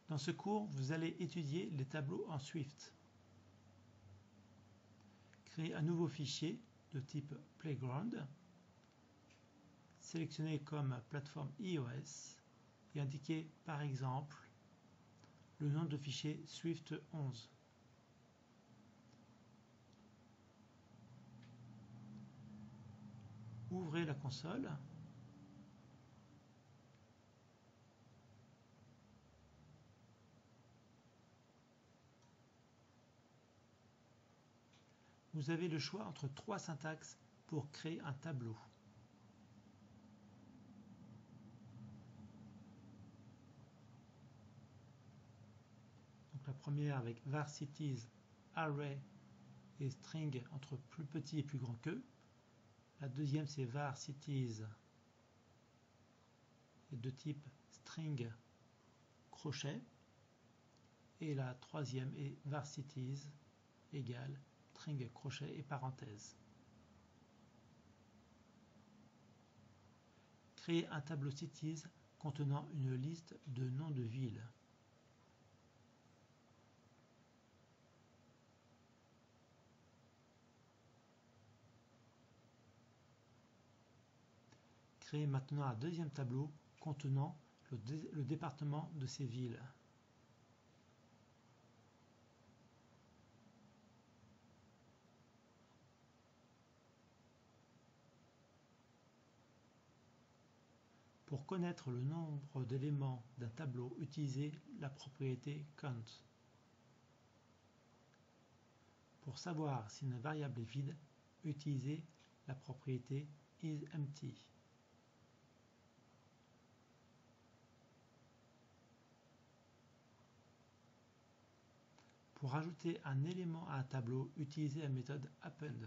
Dans ce cours, vous allez étudier les tableaux en Swift. Créer un nouveau fichier de type Playground, sélectionner comme plateforme iOS et indiquer par exemple le nom de fichier Swift 11. Ouvrez la console. Vous avez le choix entre trois syntaxes pour créer un tableau. Donc la première avec var_cities, array et string entre plus petit et plus grand que. La deuxième c'est var_cities et de type string crochet. Et la troisième est var_cities égale string crochet et parenthèse. Créer un tableau cities contenant une liste de noms de villes. Créer maintenant un deuxième tableau contenant le département de ces villes. Pour connaître le nombre d'éléments d'un tableau, utilisez la propriété count. Pour savoir si une variable est vide, utilisez la propriété isEmpty. Pour ajouter un élément à un tableau, utilisez la méthode append.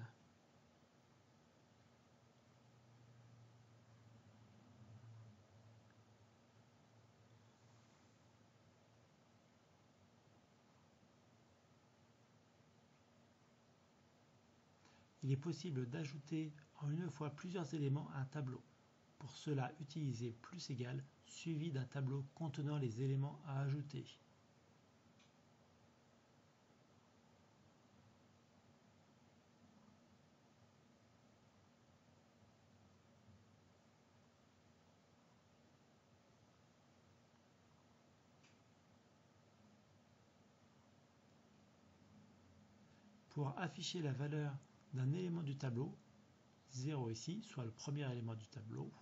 Il est possible d'ajouter en une fois plusieurs éléments à un tableau. Pour cela, utilisez plus égal suivi d'un tableau contenant les éléments à ajouter. Pour afficher la valeur d'un élément du tableau, 0 ici, soit le premier élément du tableau,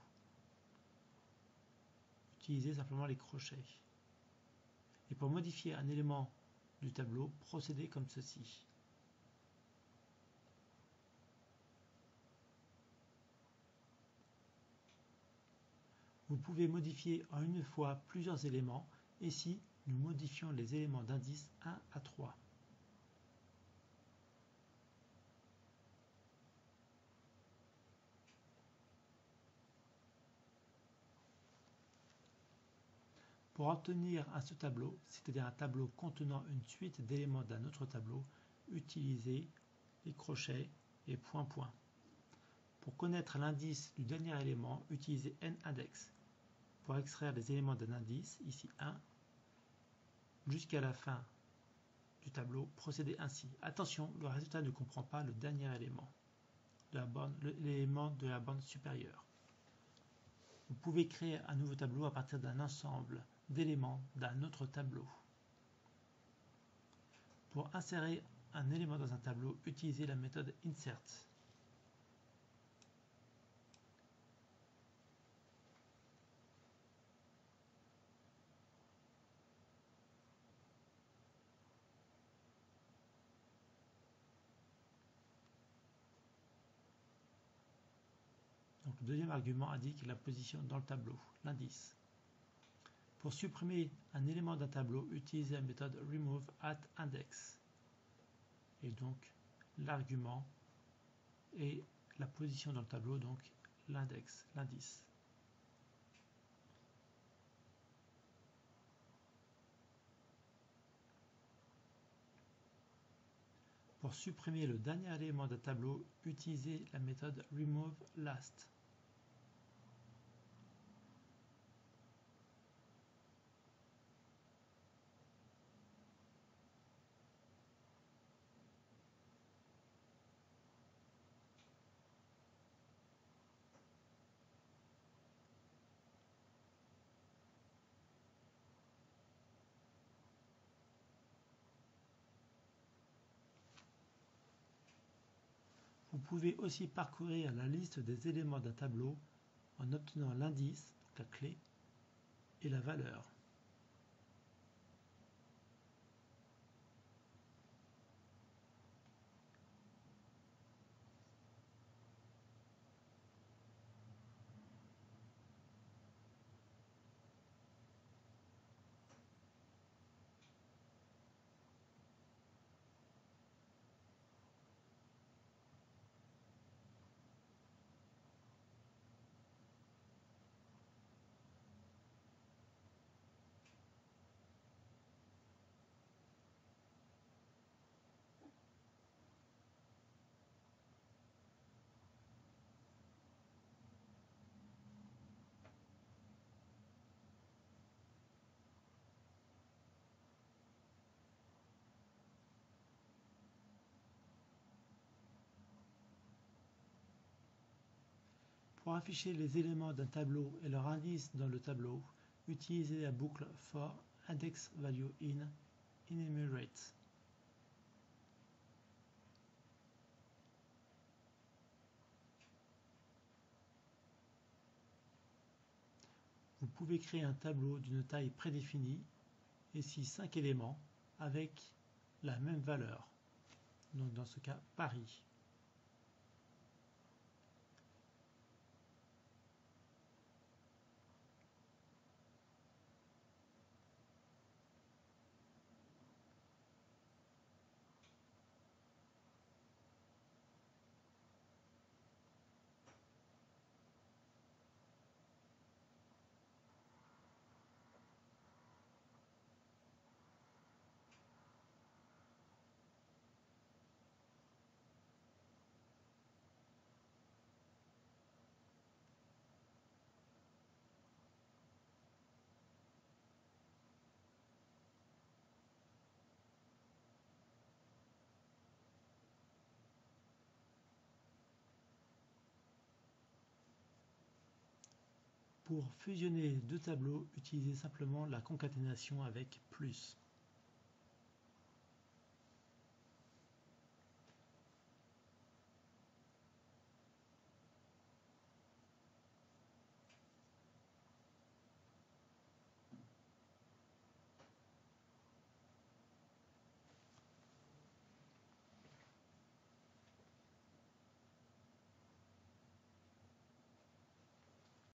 utilisez simplement les crochets. Et pour modifier un élément du tableau, procédez comme ceci. Vous pouvez modifier en une fois plusieurs éléments. Ici, nous modifions les éléments d'indice 1 à 3. Pour obtenir un sous-tableau, c'est-à-dire un tableau contenant une suite d'éléments d'un autre tableau, utilisez les crochets et point. Pour connaître l'indice du dernier élément, utilisez nindex. Pour extraire les éléments d'un indice, ici 1, jusqu'à la fin du tableau, procédez ainsi. Attention, le résultat ne comprend pas le dernier élément, l'élément de la bande supérieure. Vous pouvez créer un nouveau tableau à partir d'un ensemble d'éléments d'un autre tableau. Pour insérer un élément dans un tableau, utilisez la méthode insert. Donc, le deuxième argument indique la position dans le tableau, l'indice. Pour supprimer un élément d'un tableau, utilisez la méthode remove@index. Et donc, l'argument est la position dans le tableau, donc l'index, l'indice. Pour supprimer le dernier élément d'un tableau, utilisez la méthode removeLast. Vous pouvez aussi parcourir la liste des éléments d'un tableau en obtenant l'indice, la clé, et la valeur. Pour afficher les éléments d'un tableau et leur indice dans le tableau, utilisez la boucle for index value in enumerate. Vous pouvez créer un tableau d'une taille prédéfinie, ici 5 éléments, avec la même valeur. Donc dans ce cas, Paris. Pour fusionner deux tableaux, utilisez simplement la concaténation avec plus.